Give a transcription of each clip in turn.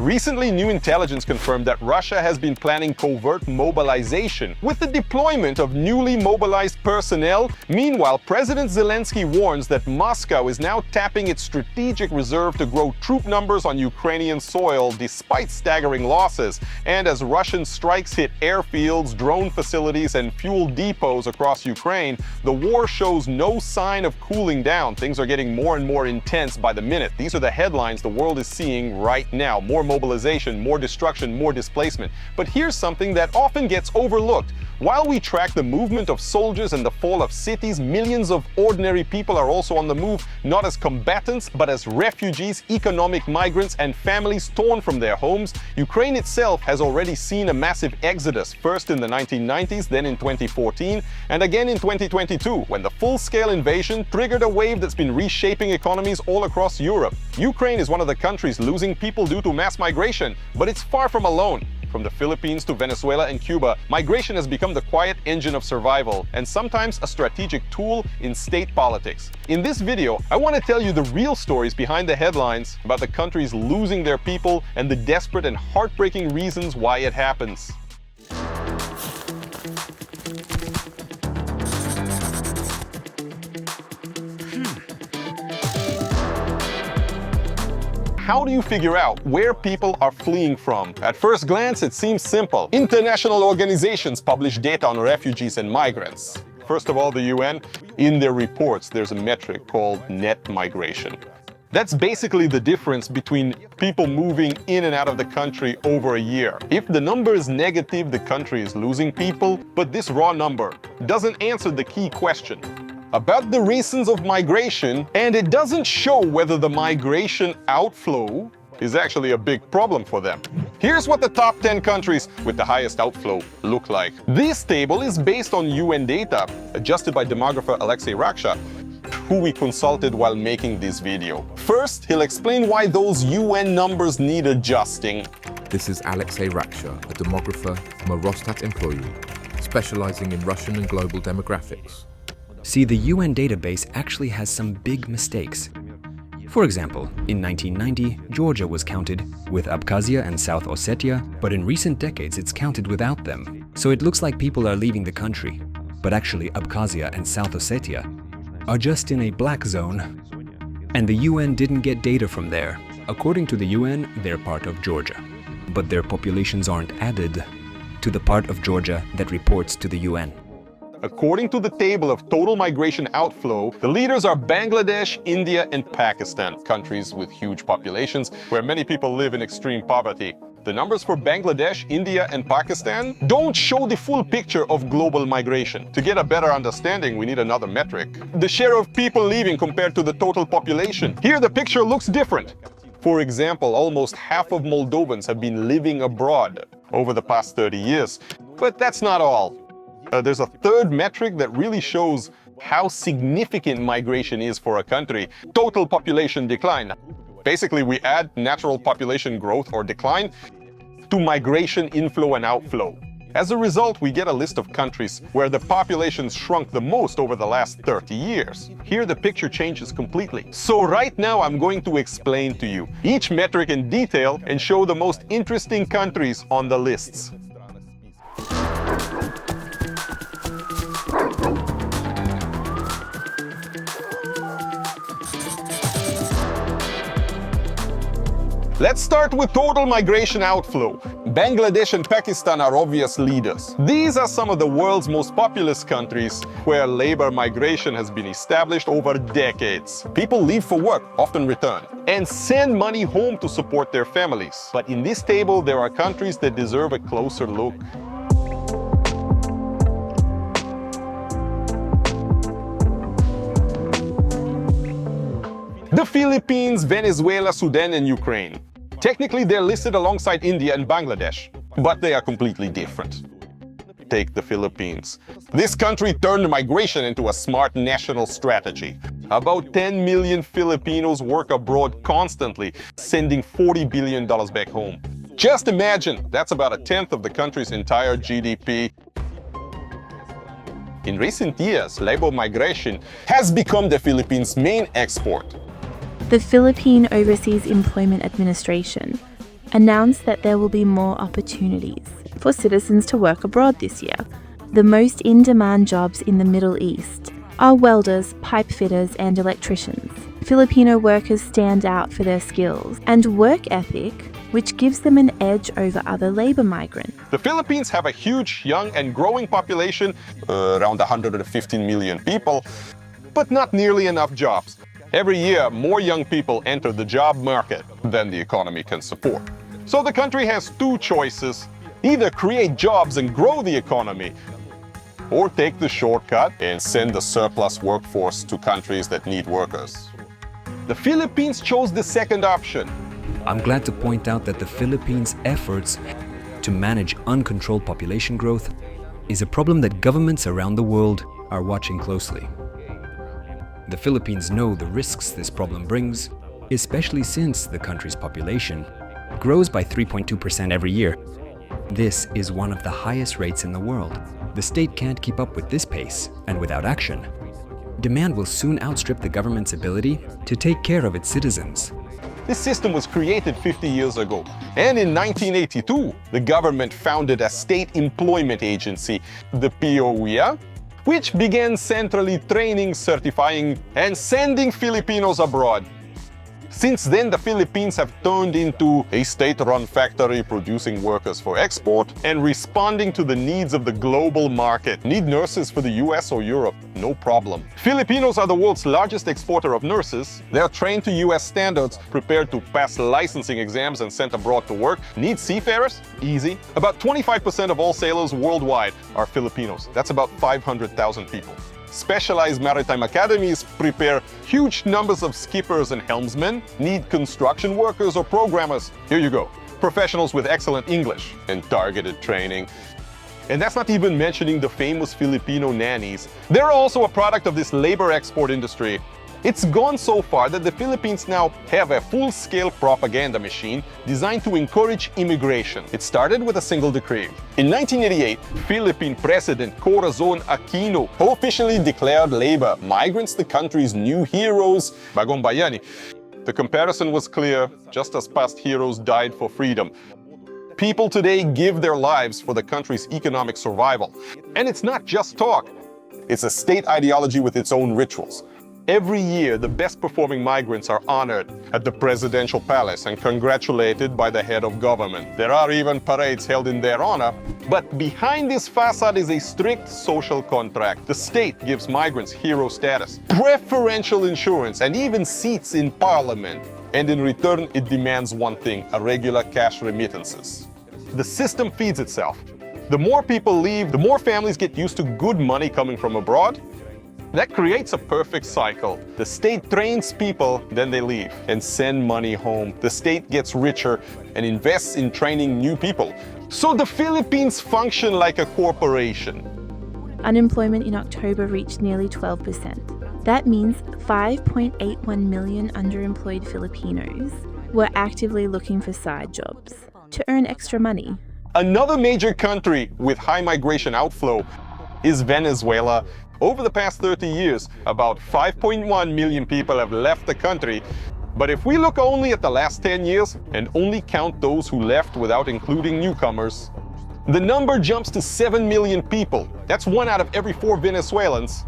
Recently, new intelligence confirmed that Russia has been planning covert mobilization with the deployment of newly mobilized personnel. Meanwhile, President Zelensky warns that Moscow is now tapping its strategic reserve to grow troop numbers on Ukrainian soil despite staggering losses. And as Russian strikes hit airfields, drone facilities, and fuel depots across Ukraine, the war shows no sign of cooling down. Things are getting more and more intense by the minute. These are the headlines the world is seeing right now. More mobilization, more destruction, more displacement. But here's something that often gets overlooked. While we track the movement of soldiers and the fall of cities, millions of ordinary people are also on the move, not as combatants, but as refugees, economic migrants, and families torn from their homes. Ukraine itself has already seen a massive exodus, first in the 1990s, then in 2014, and again in 2022, when the full-scale invasion triggered a wave that's been reshaping economies all across Europe. Ukraine is one of the countries losing people due to mass migration, but it's far from alone. From the Philippines to Venezuela and Cuba, migration has become the quiet engine of survival and sometimes a strategic tool in state politics. In this video, I want to tell you the real stories behind the headlines about the countries losing their people and the desperate and heartbreaking reasons why it happens. How do you figure out where people are fleeing from? At first glance, it seems simple. International organizations publish data on refugees and migrants. First of all, the UN, in their reports, there's a metric called net migration. That's basically the difference between people moving in and out of the country over a year. If the number is negative, the country is losing people, but this raw number doesn't answer the key question about the reasons of migration, and it doesn't show whether the migration outflow is actually a big problem for them. Here's what the top 10 countries with the highest outflow look like. This table is based on UN data, adjusted by demographer Alexei Raksha, who we consulted while making this video. First, he'll explain why those UN numbers need adjusting. This is Alexei Raksha, a demographer from a Rosstat employee, specializing in Russian and global demographics. See, the UN database actually has some big mistakes. For example, in 1990, Georgia was counted with Abkhazia and South Ossetia, but in recent decades it's counted without them. So it looks like people are leaving the country, but actually Abkhazia and South Ossetia are just in a black zone, and the UN didn't get data from there. According to the UN, they're part of Georgia, but their populations aren't added to the part of Georgia that reports to the UN. According to the table of total migration outflow, the leaders are Bangladesh, India, and Pakistan, countries with huge populations where many people live in extreme poverty. The numbers for Bangladesh, India, and Pakistan don't show the full picture of global migration. To get a better understanding, we need another metric: the share of people leaving compared to the total population. Here the picture looks different. For example, almost half of Moldovans have been living abroad over the past 30 years. But that's not all. There's a third metric that really shows how significant migration is for a country: total population decline. Basically, we add natural population growth or decline to migration inflow and outflow. As a result, we get a list of countries where the populations shrunk the most over the last 30 years. Here the picture changes completely. So right now I'm going to explain to you each metric in detail and show the most interesting countries on the lists. Let's start with total migration outflow. Bangladesh and Pakistan are obvious leaders. These are some of the world's most populous countries where labor migration has been established over decades. People leave for work, often return, and send money home to support their families. But in this table, there are countries that deserve a closer look. The Philippines, Venezuela, Sudan, and Ukraine. Technically, they're listed alongside India and Bangladesh, but they are completely different. Take the Philippines. This country turned migration into a smart national strategy. About 10 million Filipinos work abroad constantly, sending $40 billion back home. Just imagine, that's about a tenth of the country's entire GDP. In recent years, labor migration has become the Philippines' main export. The Philippine Overseas Employment Administration announced that there will be more opportunities for citizens to work abroad this year. The most in-demand jobs in the Middle East are welders, pipe fitters, and electricians. Filipino workers stand out for their skills and work ethic, which gives them an edge over other labor migrants. The Philippines have a huge, young and growing population, around 115 million people, but not nearly enough jobs. Every year, more young people enter the job market than the economy can support. So the country has two choices: either create jobs and grow the economy, or take the shortcut and send the surplus workforce to countries that need workers. The Philippines chose the second option. I'm glad to point out that the Philippines' efforts to manage uncontrolled population growth is a problem that governments around the world are watching closely. The Philippines know the risks this problem brings, especially since the country's population grows by 3.2% every year. This is one of the highest rates in the world. The state can't keep up with this pace, and without action, demand will soon outstrip the government's ability to take care of its citizens. This system was created 50 years ago, and in 1982, the government founded a state employment agency, the POEA, which began centrally training, certifying, and sending Filipinos abroad. Since then, the Philippines have turned into a state-run factory producing workers for export and responding to the needs of the global market. Need nurses for the US or Europe? No problem. Filipinos are the world's largest exporter of nurses. They are trained to US standards, prepared to pass licensing exams and sent abroad to work. Need seafarers? Easy. About 25% of all sailors worldwide are Filipinos. That's about 500,000 people. Specialized maritime academies prepare huge numbers of skippers and helmsmen. Need construction workers or programmers? Here you go. Professionals with excellent English and targeted training. And that's not even mentioning the famous Filipino nannies. They're also a product of this labor export industry. It's gone so far that the Philippines now have a full-scale propaganda machine designed to encourage immigration. It started with a single decree. In 1988, Philippine President Corazon Aquino officially declared labor migrants the country's new heroes, Bagong Bayani. The comparison was clear, just as past heroes died for freedom. People today give their lives for the country's economic survival. And it's not just talk. It's a state ideology with its own rituals. Every year, the best-performing migrants are honored at the presidential palace and congratulated by the head of government. There are even parades held in their honor. But behind this facade is a strict social contract. The state gives migrants hero status, preferential insurance, and even seats in parliament. And in return, it demands one thing: a regular cash remittances. The system feeds itself. The more people leave, the more families get used to good money coming from abroad. That creates a perfect cycle. The state trains people, then they leave and send money home. The state gets richer and invests in training new people. So the Philippines function like a corporation. Unemployment in October reached nearly 12%. That means 5.81 million underemployed Filipinos were actively looking for side jobs to earn extra money. Another major country with high migration outflow is Venezuela. Over the past 30 years, about 5.1 million people have left the country. But if we look only at the last 10 years and only count those who left without including newcomers, the number jumps to 7 million people. That's 1 out of every 4 Venezuelans.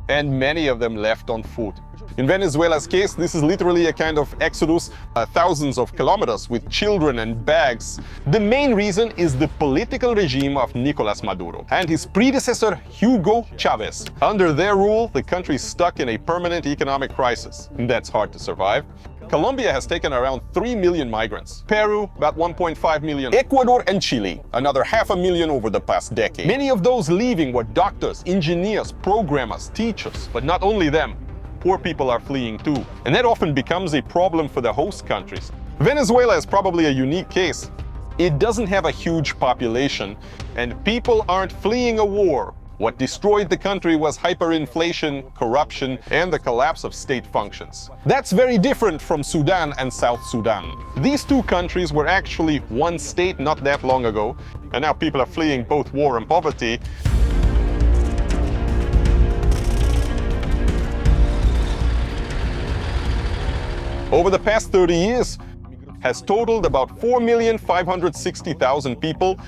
And many of them left on foot. In Venezuela's case, this is literally a kind of exodus, thousands of kilometers with children and bags. The main reason is the political regime of Nicolas Maduro and his predecessor Hugo Chavez. Under their rule, the country is stuck in a permanent economic crisis. That's hard to survive. Colombia has taken around 3 million migrants. Peru, about 1.5 million. Ecuador and Chile, another 500,000 over the past decade. Many of those leaving were doctors, engineers, programmers, teachers. But not only them. Poor people are fleeing too. And that often becomes a problem for the host countries. Venezuela is probably a unique case. It doesn't have a huge population, and people aren't fleeing a war. What destroyed the country was hyperinflation, corruption, and the collapse of state functions. That's very different from Sudan and South Sudan. These two countries were actually one state not that long ago, and now people are fleeing both war and poverty. Over the past 30 years, has totaled about 4,560,000 people.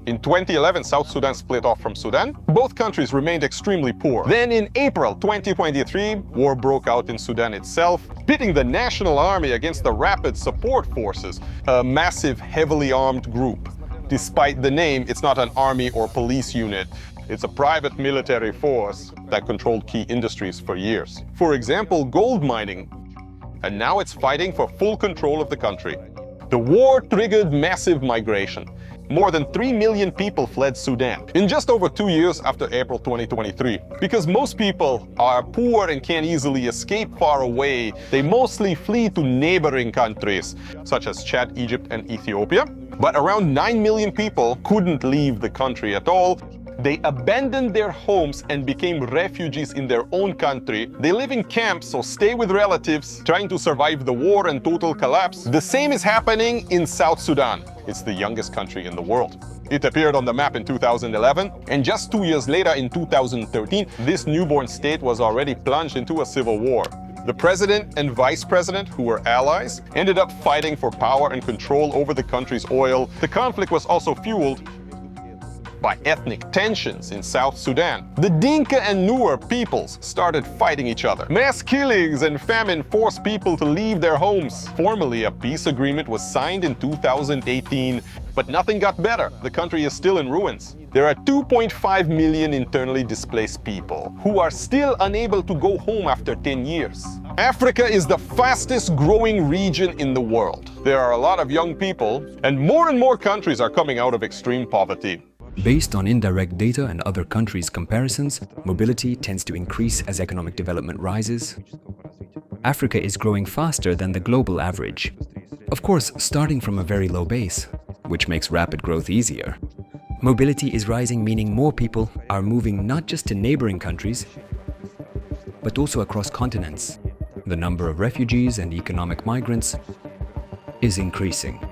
In 2011, South Sudan split off from Sudan. Both countries remained extremely poor. Then in April 2023, war broke out in Sudan itself, pitting the National Army against the Rapid Support Forces, a massive, heavily armed group. Despite the name, it's not an army or police unit. It's a private military force that controlled key industries for years. For example, gold mining. And now it's fighting for full control of the country. The war triggered massive migration. More than 3 million people fled Sudan in just over 2 years after April 2023. Because most people are poor and can't easily escape far away, they mostly flee to neighboring countries, such as Chad, Egypt, and Ethiopia. But around 9 million people couldn't leave the country at all. They abandoned their homes and became refugees in their own country. They live in camps or stay with relatives, trying to survive the war and total collapse. The same is happening in South Sudan. It's the youngest country in the world. It appeared on the map in 2011, and just 2 years later, in 2013, this newborn state was already plunged into a civil war. The president and vice president, who were allies, ended up fighting for power and control over the country's oil. The conflict was also fueled by ethnic tensions in South Sudan. The Dinka and Nuer peoples started fighting each other. Mass killings and famine forced people to leave their homes. Formally, a peace agreement was signed in 2018, but nothing got better. The country is still in ruins. There are 2.5 million internally displaced people who are still unable to go home after 10 years. Africa is the fastest growing region in the world. There are a lot of young people, and more countries are coming out of extreme poverty. Based on indirect data and other countries' comparisons, mobility tends to increase as economic development rises. Africa is growing faster than the global average. Of course, starting from a very low base, which makes rapid growth easier. Mobility is rising, meaning more people are moving not just to neighboring countries, but also across continents. The number of refugees and economic migrants is increasing.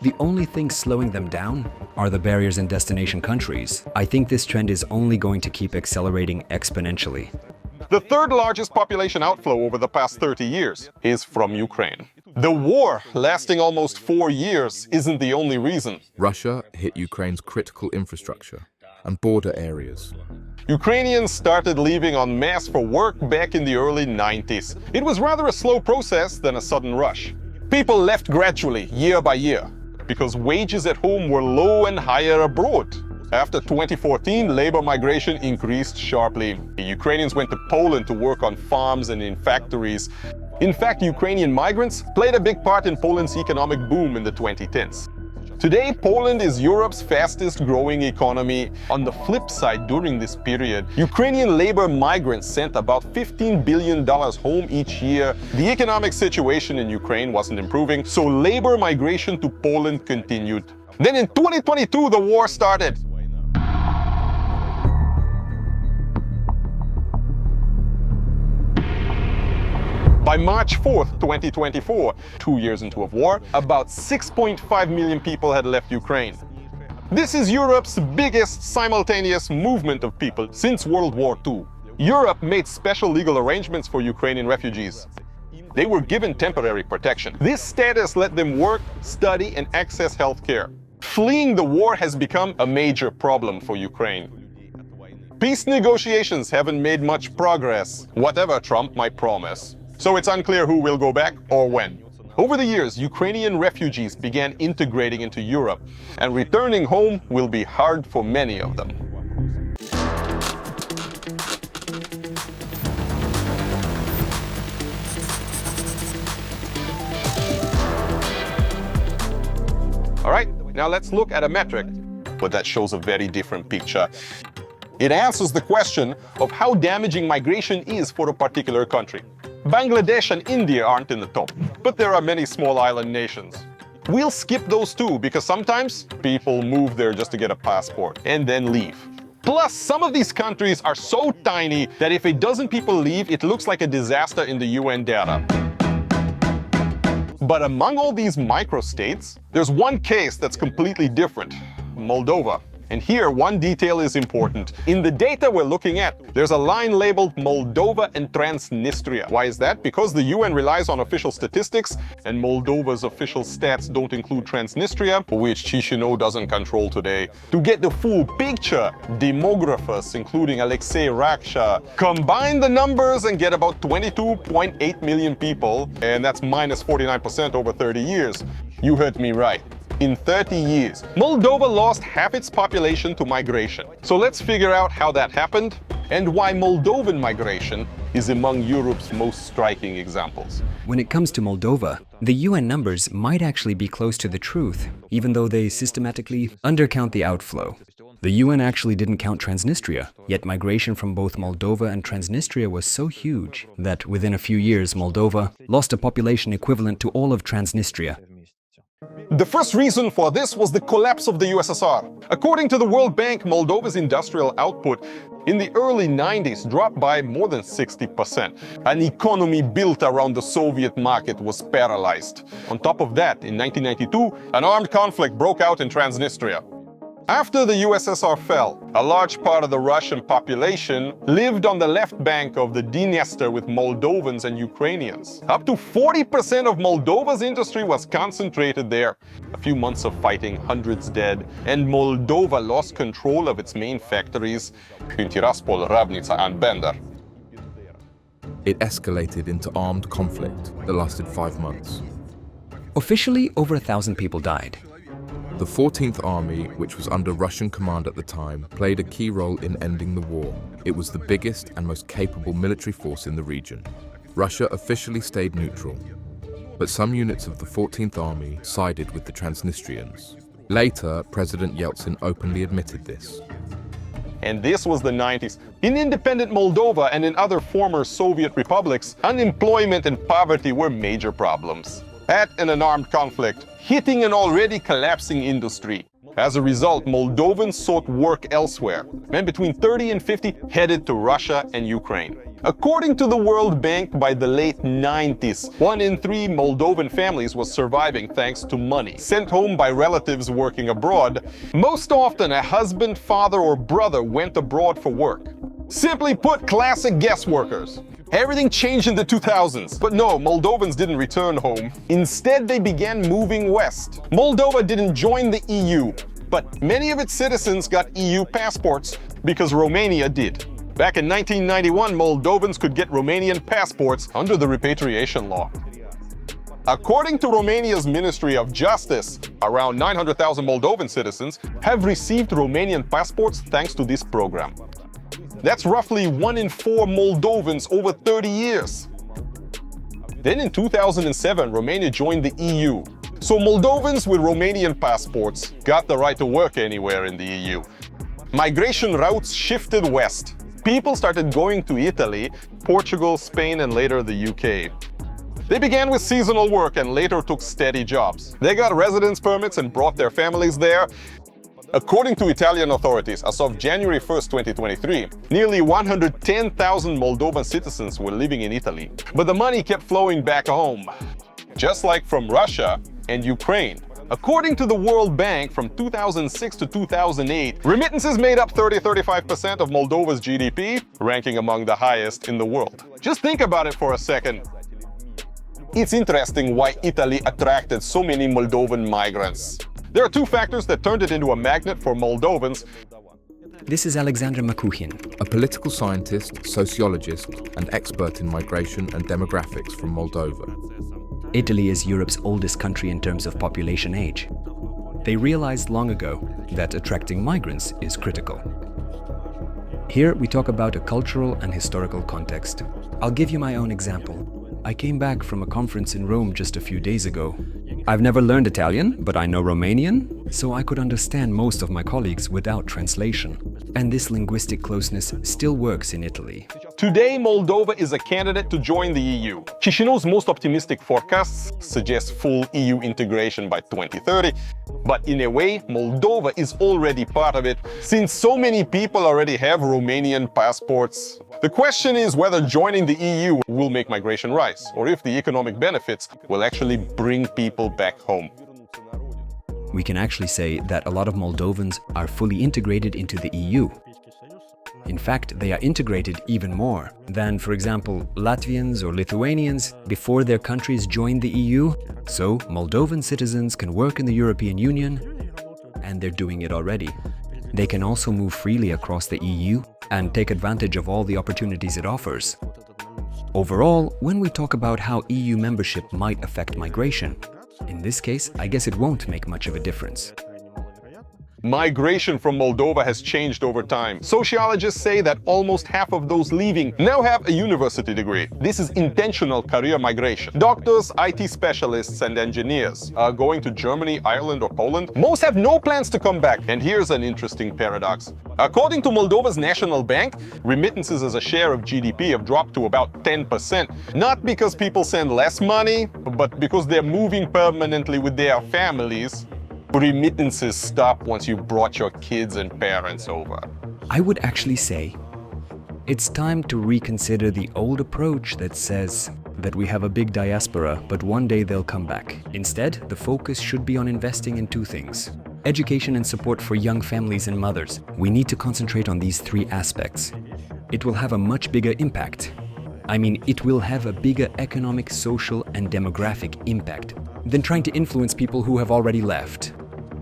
The only thing slowing them down are the barriers in destination countries. I think this trend is only going to keep accelerating exponentially. The third largest population outflow over the past 30 years is from Ukraine. The war, lasting almost 4 years, isn't the only reason. Russia hit Ukraine's critical infrastructure and border areas. Ukrainians started leaving en masse for work back in the early 90s. It was rather a slow process than a sudden rush. People left gradually, year by year, because wages at home were low and higher abroad. After 2014, labor migration increased sharply. The Ukrainians went to Poland to work on farms and in factories. In fact, Ukrainian migrants played a big part in Poland's economic boom in the 2010s. Today, Poland is Europe's fastest growing economy. On the flip side, during this period, Ukrainian labor migrants sent about $15 billion home each year. The economic situation in Ukraine wasn't improving, so labor migration to Poland continued. Then in 2022, the war started. By March 4th, 2024, 2 years into a war, about 6.5 million people had left Ukraine. This is Europe's biggest simultaneous movement of people since World War II. Europe made special legal arrangements for Ukrainian refugees. They were given temporary protection. This status let them work, study, and access healthcare. Fleeing the war has become a major problem for Ukraine. Peace negotiations haven't made much progress, whatever Trump might promise. So it's unclear who will go back or when. Over the years, Ukrainian refugees began integrating into Europe, and returning home will be hard for many of them. All right, now let's look at a metric, but that shows a very different picture. It answers the question of how damaging migration is for a particular country. Bangladesh and India aren't in the top, but there are many small island nations. We'll skip those two because sometimes people move there just to get a passport and then leave. Plus, some of these countries are so tiny that if a dozen people leave, it looks like a disaster in the UN data. But among all these microstates, there's one case that's completely different: Moldova. And here, one detail is important. In the data we're looking at, there's a line labeled Moldova and Transnistria. Why is that? Because the UN relies on official statistics, and Moldova's official stats don't include Transnistria, which Chisinau doesn't control today. To get the full picture, demographers, including Alexei Raksha, combine the numbers and get about 22.8 million people, and that's minus 49% over 30 years. You heard me right. In 30 years, Moldova lost half its population to migration. So let's figure out how that happened and why Moldovan migration is among Europe's most striking examples. When it comes to Moldova, the UN numbers might actually be close to the truth, even though they systematically undercount the outflow. The UN actually didn't count Transnistria, yet migration from both Moldova and Transnistria was so huge that within a few years Moldova lost a population equivalent to all of Transnistria. The first reason for this was the collapse of the USSR. According to the World Bank, Moldova's industrial output in the early 90s dropped by more than 60%. An economy built around the Soviet market was paralyzed. On top of that, in 1992, an armed conflict broke out in Transnistria. After the USSR fell, a large part of the Russian population lived on the left bank of the Dniester with Moldovans and Ukrainians. Up to 40% of Moldova's industry was concentrated there. A few months of fighting, hundreds dead, and Moldova lost control of its main factories in Tiraspol, Ravnica, and Bender. It escalated into armed conflict that lasted 5 months. Officially, over 1,000 people died. The 14th Army, which was under Russian command at the time, played a key role in ending the war. It was the biggest and most capable military force in the region. Russia officially stayed neutral, but some units of the 14th Army sided with the Transnistrians. Later, President Yeltsin openly admitted this. And this was the 90s. In independent Moldova and in other former Soviet republics, unemployment and poverty were major problems. Add an armed conflict, hitting an already collapsing industry. As a result, Moldovans sought work elsewhere, and between 30 and 50 headed to Russia and Ukraine. According to the World Bank, by the late 90s, 1 in 3 Moldovan families was surviving thanks to money sent home by relatives working abroad. Most often, a husband, father, or brother went abroad for work. Simply put, classic guest workers. Everything changed in the 2000s, but no, Moldovans didn't return home. Instead, they began moving west. Moldova didn't join the EU, but many of its citizens got EU passports because Romania did. Back in 1991, Moldovans could get Romanian passports under the repatriation law. According to Romania's Ministry of Justice, around 900,000 Moldovan citizens have received Romanian passports thanks to this program. That's roughly 1 in 4 Moldovans over 30 years. Then in 2007, Romania joined the EU. So Moldovans with Romanian passports got the right to work anywhere in the EU. Migration routes shifted west. People started going to Italy, Portugal, Spain, and later the UK. They began with seasonal work and later took steady jobs. They got residence permits and brought their families there. According to Italian authorities, as of January 1st, 2023, nearly 110,000 Moldovan citizens were living in Italy. But the money kept flowing back home, just like from Russia and Ukraine. According to the World Bank, from 2006 to 2008, remittances made up 30-35% of Moldova's GDP, ranking among the highest in the world. Just think about it for a second. It's interesting why Italy attracted so many Moldovan migrants. There are 2 factors that turned it into a magnet for Moldovans. This is Alexander Makuhin, A political scientist, sociologist, and expert in migration and demographics from Moldova. Italy is Europe's oldest country in terms of population age. They realized long ago that attracting migrants is critical. Here we talk about a cultural and historical context. I'll give you my own example. I came back from a conference in Rome just a few days ago. I've never learned Italian, but I know Romanian, so I could understand most of my colleagues without translation. And this linguistic closeness still works in Italy. Today, Moldova is a candidate to join the EU. Chisinau's most optimistic forecasts suggest full EU integration by 2030. But in a way, Moldova is already part of it, since so many people already have Romanian passports. The question is whether joining the EU will make migration rise, or if the economic benefits will actually bring people back home. we can actually say that a lot of Moldovans are fully integrated into the EU. In fact, they are integrated even more than, for example, Latvians or Lithuanians before their countries joined the EU. So, Moldovan citizens can work in the European Union, and they're doing it already. They can also move freely across the EU and take advantage of all the opportunities it offers. Overall, when we talk about how EU membership might affect migration, in this case, I guess it won't make much of a difference. Migration from Moldova has changed over time. Sociologists say that almost half of those leaving now have a university degree. This is intentional career migration. Doctors, IT specialists, and engineers are going to Germany, Ireland, or Poland. Most have no plans to come back. And here's an interesting paradox. According to Moldova's National Bank, remittances as a share of GDP have dropped to about 10%. Not because people send less money, but because they're moving permanently with their families. Remittances stop once you brought your kids and parents over. I would actually say it's time to reconsider the old approach that says that we have a big diaspora, but one day they'll come back. Instead, the focus should be on investing in two things: education and support for young families and mothers. We need to concentrate on these three aspects. It will have a much bigger impact. I mean, it will have a bigger economic, social, and demographic impact than trying to influence people who have already left.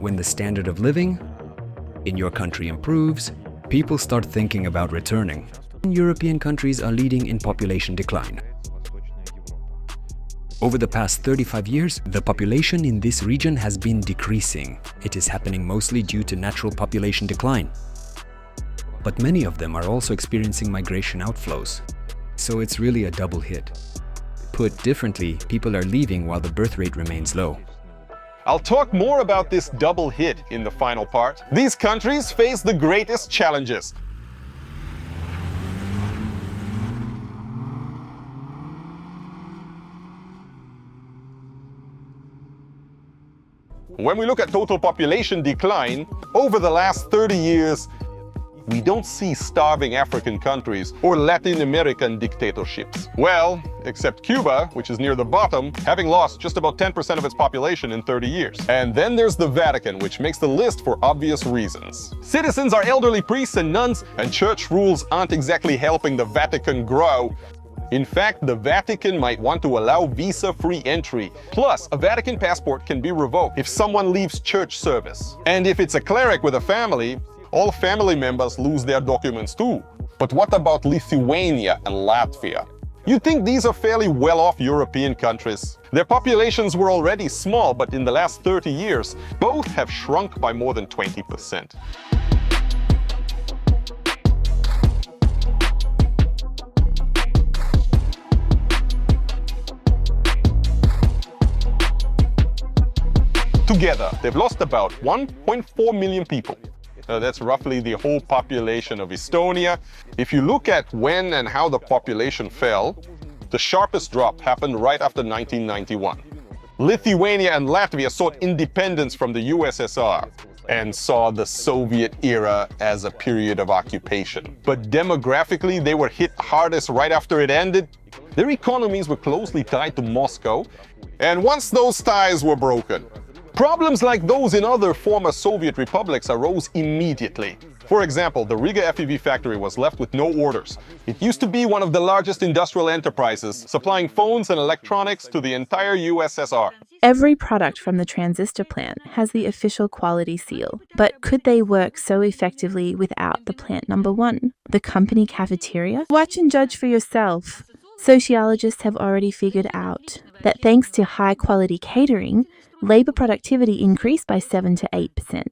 When the standard of living in your country improves, people start thinking about returning. European countries are leading in population decline. Over the past 35 years, the population in this region has been decreasing. It is happening mostly due to natural population decline. But many of them are also experiencing migration outflows. So it's really a double hit. Put differently, people are leaving while the birth rate remains low. I'll talk more about this double hit in the final part. These countries face the greatest challenges. When we look at total population decline, over the last 30 years, we don't see starving African countries or Latin American dictatorships. Well, except Cuba, which is near the bottom, having lost just about 10% of its population in 30 years. And then there's the Vatican, which makes the list for obvious reasons. Citizens are elderly priests and nuns, and church rules aren't exactly helping the Vatican grow. In fact, the Vatican might want to allow visa-free entry. Plus, a Vatican passport can be revoked if someone leaves church service. And if it's a cleric with a family, all family members lose their documents too. But what about Lithuania and Latvia? You'd think these are fairly well-off European countries. Their populations were already small, but in the last 30 years, both have shrunk by more than 20%. Together, they've lost about 1.4 million people. That's roughly the whole population of Estonia. If you look at when and how the population fell, the sharpest drop happened right after 1991. Lithuania and Latvia sought independence from the USSR and saw the Soviet era as a period of occupation. But demographically, they were hit hardest right after it ended. Their economies were closely tied to Moscow, and once those ties were broken, problems like those in other former Soviet republics arose immediately. For example, the Riga FEV factory was left with no orders. It used to be one of the largest industrial enterprises, supplying phones and electronics to the entire USSR. Every product from the Transnistria plant has the official quality seal. But could they work so effectively without the plant number one, the company cafeteria? Watch and judge for yourself. Sociologists have already figured out that thanks to high-quality catering, labor productivity increased by 7 to 8%.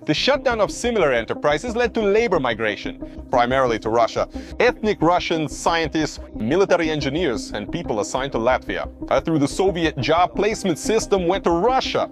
The shutdown of similar enterprises led to labor migration, primarily to Russia. Ethnic Russians, scientists, military engineers, and people assigned to Latvia through the Soviet job placement system went to Russia.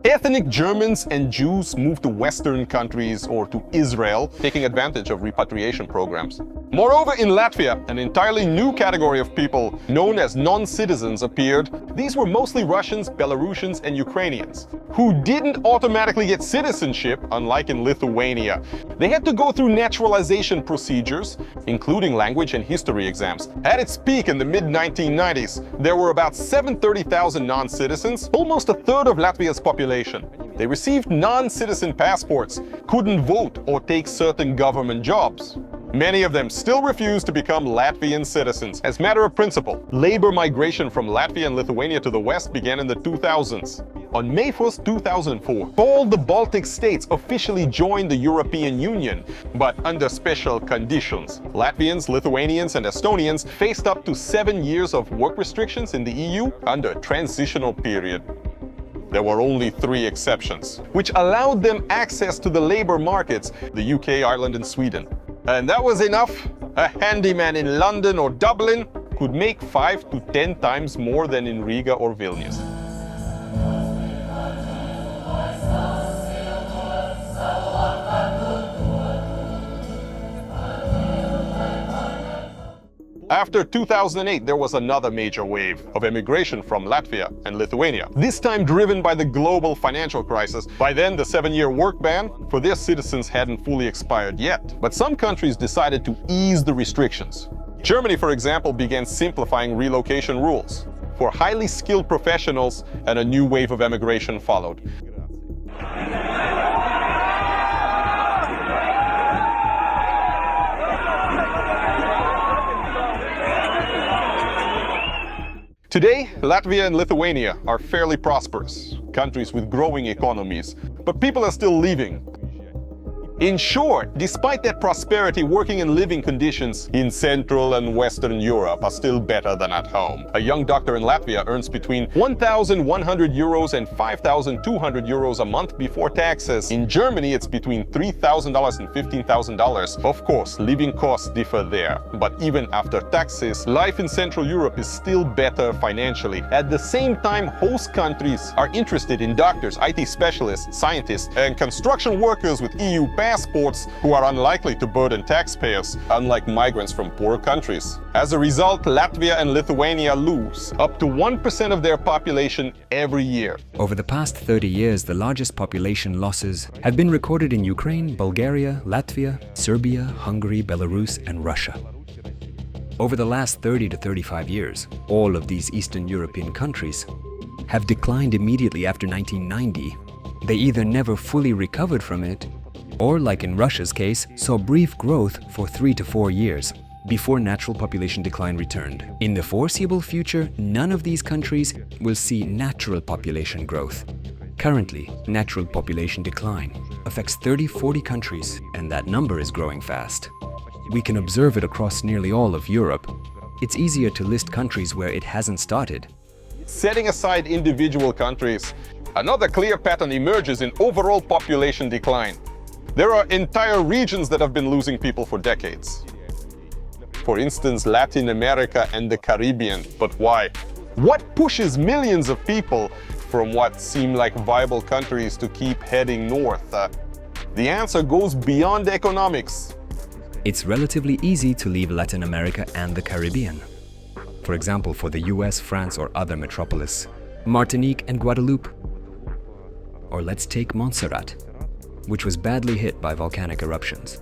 Ethnic Germans and Jews moved to Western countries or to Israel, taking advantage of repatriation programs. Moreover, in Latvia, an entirely new category of people known as non-citizens appeared. These were mostly Russians, Belarusians, and Ukrainians, who didn't automatically get citizenship, unlike in Lithuania. They had to go through naturalization procedures, including language and history exams. At its peak in the mid-1990s, there were about 730,000 non-citizens, almost a third of Latvia's population. They received non-citizen passports, couldn't vote or take certain government jobs. Many of them still refuse to become Latvian citizens. As a matter of principle, labor migration from Latvia and Lithuania to the west began in the 2000s. On May 1st, 2004, all the Baltic states officially joined the European Union, but under special conditions. Latvians, Lithuanians, and Estonians faced up to 7 years of work restrictions in the EU under a transitional period. There were only 3 exceptions, which allowed them access to the labor markets, the UK, Ireland, and Sweden. And that was enough. A handyman in London or Dublin could make 5 to 10 times more than in Riga or Vilnius. After 2008, there was another major wave of emigration from Latvia and Lithuania, this time driven by the global financial crisis. By then, the 7-year work ban for their citizens hadn't fully expired yet. But some countries decided to ease the restrictions. Germany, for example, began simplifying relocation rules for highly skilled professionals, and a new wave of emigration followed. Today, Latvia and Lithuania are fairly prosperous, countries with growing economies, but people are still leaving. In short, despite that prosperity, working and living conditions in Central and Western Europe are still better than at home. A young doctor in Latvia earns between 1,100 euros and 5,200 euros a month before taxes. In Germany, it's between $3,000 and $15,000. Of course, living costs differ there, but even after taxes, life in Central Europe is still better financially. At the same time, host countries are interested in doctors, IT specialists, scientists, and construction workers with EU passports who are unlikely to burden taxpayers, unlike migrants from poor countries. As a result, Latvia and Lithuania lose up to 1% of their population every year. Over the past 30 years, the largest population losses have been recorded in Ukraine, Bulgaria, Latvia, Serbia, Hungary, Belarus, and Russia. Over the last 30 to 35 years, all of these Eastern European countries have declined immediately after 1990. They either never fully recovered from it, or, like in Russia's case, saw brief growth for 3 to 4 years before natural population decline returned. In the foreseeable future, none of these countries will see natural population growth. Currently, natural population decline affects 30-40 countries, and that number is growing fast. We can observe it across nearly all of Europe. It's easier to list countries where it hasn't started. Setting aside individual countries, another clear pattern emerges in overall population decline. There are entire regions that have been losing people for decades. For instance, Latin America and the Caribbean. But why? What pushes millions of people from what seem like viable countries to keep heading north? The answer goes beyond economics. It's relatively easy to leave Latin America and the Caribbean. For example, for the US, France, or other metropolis, Martinique and Guadeloupe. Or let's take Montserrat, which was badly hit by volcanic eruptions.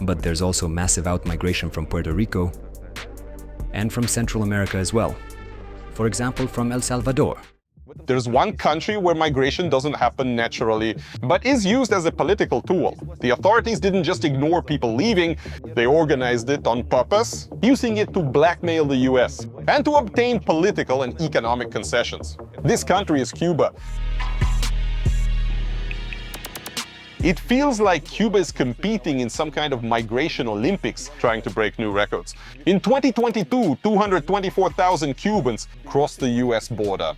But there's also massive outmigration from Puerto Rico and from Central America as well. For example, from El Salvador. There's one country where migration doesn't happen naturally, but is used as a political tool. The authorities didn't just ignore people leaving, they organized it on purpose, using it to blackmail the US and to obtain political and economic concessions. This country is Cuba. It feels like Cuba is competing in some kind of migration Olympics, trying to break new records. In 2022, 224,000 Cubans crossed the US border.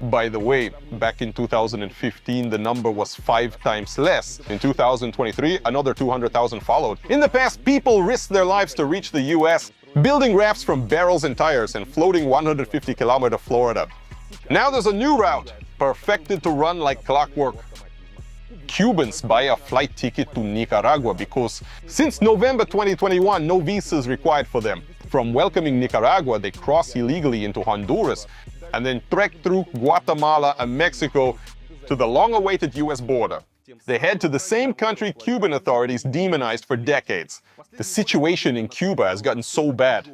By the way, back in 2015, the number was 5 times less. In 2023, another 200,000 followed. In the past, people risked their lives to reach the US, building rafts from barrels and tires and floating 150 kilometers to Florida. Now there's a new route, perfected to run like clockwork. Cubans buy a flight ticket to Nicaragua because since November 2021, no visa is required for them. From welcoming Nicaragua, they cross illegally into Honduras and then trek through Guatemala and Mexico to the long-awaited US border. They head to the same country Cuban authorities demonized for decades. The situation in Cuba has gotten so bad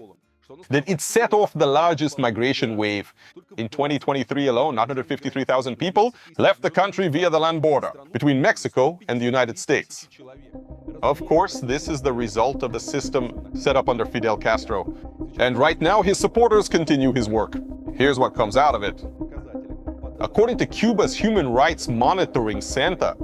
that it set off the largest migration wave. In 2023 alone, 153,000 people left the country via the land border between Mexico and the United States. Of course, this is the result of the system set up under Fidel Castro. And right now, his supporters continue his work. Here's what comes out of it. According to Cuba's Human Rights Monitoring Center,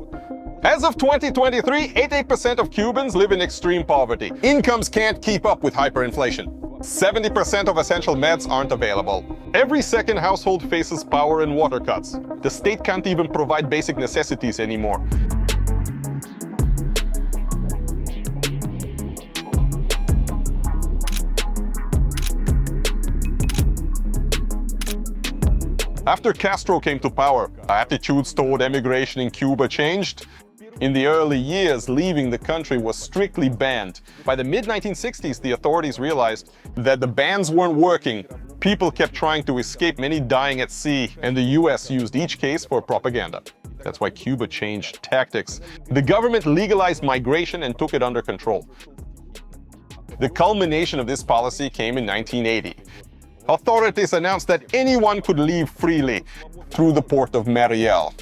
as of 2023, 88% of Cubans live in extreme poverty. Incomes can't keep up with hyperinflation. 70% of essential meds aren't available. Every second household faces power and water cuts. The state can't even provide basic necessities anymore. After Castro came to power, attitudes toward emigration in Cuba changed. In the early years, leaving the country was strictly banned. By the mid-1960s, the authorities realized that the bans weren't working. People kept trying to escape, many dying at sea, and the US used each case for propaganda. That's why Cuba changed tactics. The government legalized migration and took it under control. The culmination of this policy came in 1980. Authorities announced that anyone could leave freely through the port of Mariel.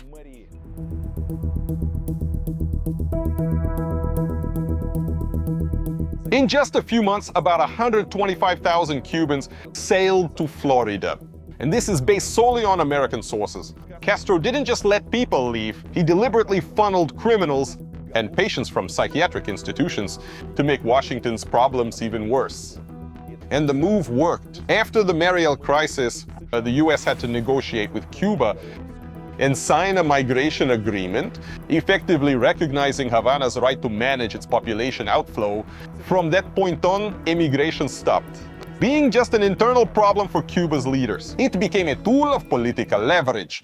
In just a few months, about 125,000 Cubans sailed to Florida. And this is based solely on American sources. Castro didn't just let people leave, he deliberately funneled criminals and patients from psychiatric institutions to make Washington's problems even worse. And the move worked. After the Mariel crisis, the US had to negotiate with Cuba and sign a migration agreement, effectively recognizing Havana's right to manage its population outflow. From that point on, immigration stopped. Being just an internal problem for Cuba's leaders, it became a tool of political leverage.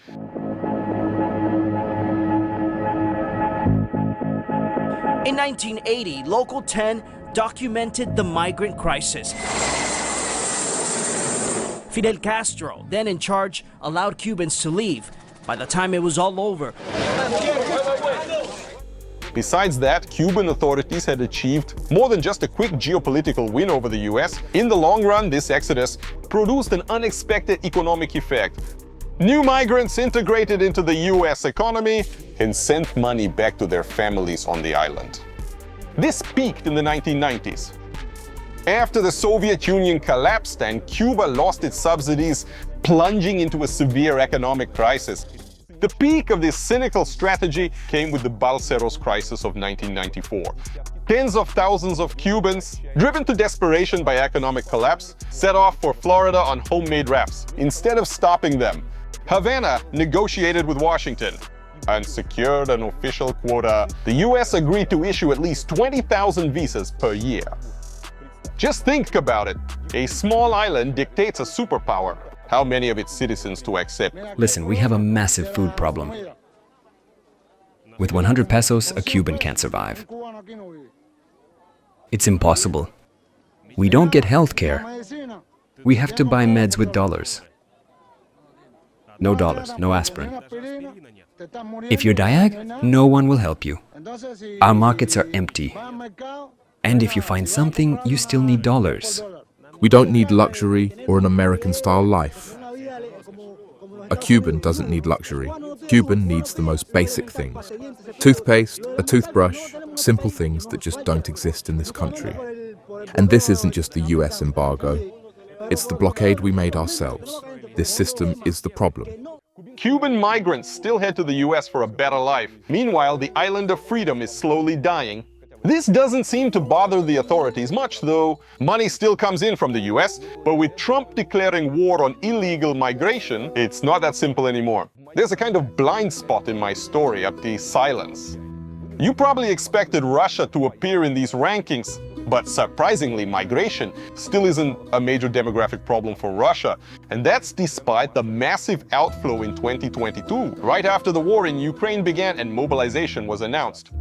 In 1980, Local 10 documented the migrant crisis. Fidel Castro, then in charge, allowed Cubans to leave. By the time it was all over, Besides that, Cuban authorities had achieved more than just a quick geopolitical win over the US. In the long run, this exodus produced an unexpected economic effect. New migrants integrated into the US economy and sent money back to their families on the island. This peaked in the 1990s. After the Soviet Union collapsed and Cuba lost its subsidies, plunging into a severe economic crisis. The peak of this cynical strategy came with the Balseros crisis of 1994. Tens of thousands of Cubans, driven to desperation by economic collapse, set off for Florida on homemade rafts. Instead of stopping them, Havana negotiated with Washington and secured an official quota. The US agreed to issue at least 20,000 visas per year. Just think about it. A small island dictates a superpower. How many of its citizens to accept? Listen, we have a massive food problem. With 100 pesos, a Cuban can't survive. It's impossible. We don't get health care. We have to buy meds with dollars. No dollars, no aspirin. If you're diag, no one will help you. Our markets are empty. And if you find something, you still need dollars. We don't need luxury or an American-style life. A Cuban doesn't need luxury. Cuban needs the most basic things. Toothpaste, a toothbrush, simple things that just don't exist in this country. And this isn't just the US embargo. It's the blockade we made ourselves. This system is the problem. Cuban migrants still head to the US for a better life. Meanwhile, the island of freedom is slowly dying. This doesn't seem to bother the authorities much, though. Money still comes in from the US, but with Trump declaring war on illegal migration, it's not that simple anymore. There's a kind of blind spot in my story, the silence. You probably expected Russia to appear in these rankings, but surprisingly, migration still isn't a major demographic problem for Russia. And that's despite the massive outflow in 2022, right after the war in Ukraine began and mobilization was announced.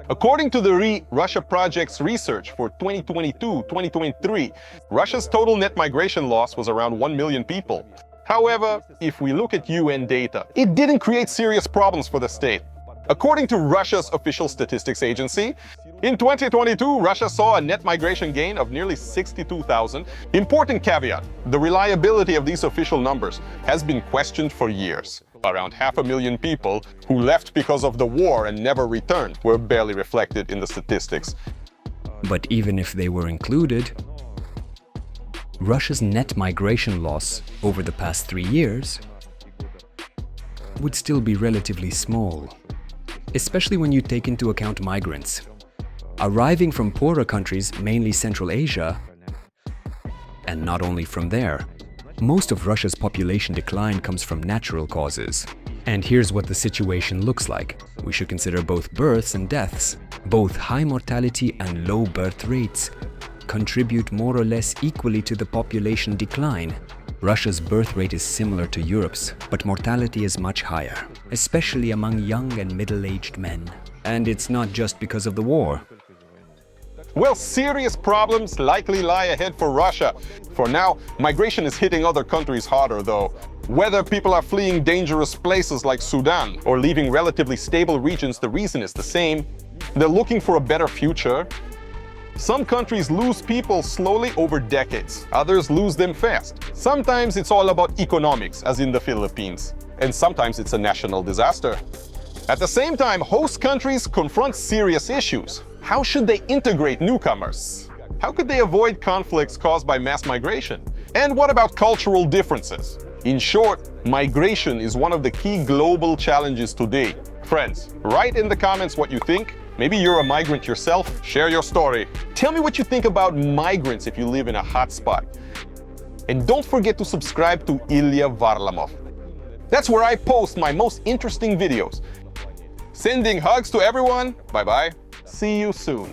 According to the Russia Project's research for 2022-2023, Russia's total net migration loss was around 1 million people. However, if we look at UN data, it didn't create serious problems for the state. According to Russia's official statistics agency, in 2022, Russia saw a net migration gain of nearly 62,000. Important caveat, the reliability of these official numbers has been questioned for years. Around 500,000 people who left because of the war and never returned were barely reflected in the statistics. But even if they were included, Russia's net migration loss over the past 3 years would still be relatively small, especially when you take into account migrants arriving from poorer countries, mainly Central Asia, and not only from there. Most of Russia's population decline comes from natural causes. And here's what the situation looks like. We should consider both births and deaths. Both high mortality and low birth rates contribute more or less equally to the population decline. Russia's birth rate is similar to Europe's, but mortality is much higher, especially among young and middle-aged men. And it's not just because of the war. Well, serious problems likely lie ahead for Russia. For now, migration is hitting other countries harder, though. Whether people are fleeing dangerous places like Sudan or leaving relatively stable regions, the reason is the same. They're looking for a better future. Some countries lose people slowly over decades. Others lose them fast. Sometimes it's all about economics, as in the Philippines. And sometimes it's a national disaster. At the same time, host countries confront serious issues. How should they integrate newcomers? How could they avoid conflicts caused by mass migration? And what about cultural differences? In short, migration is one of the key global challenges today. Friends, write in the comments what you think. Maybe you're a migrant yourself. Share your story. Tell me what you think about migrants if you live in a hotspot. And don't forget to subscribe to Ilya Varlamov. That's where I post my most interesting videos. Sending hugs to everyone. Bye-bye. See you soon.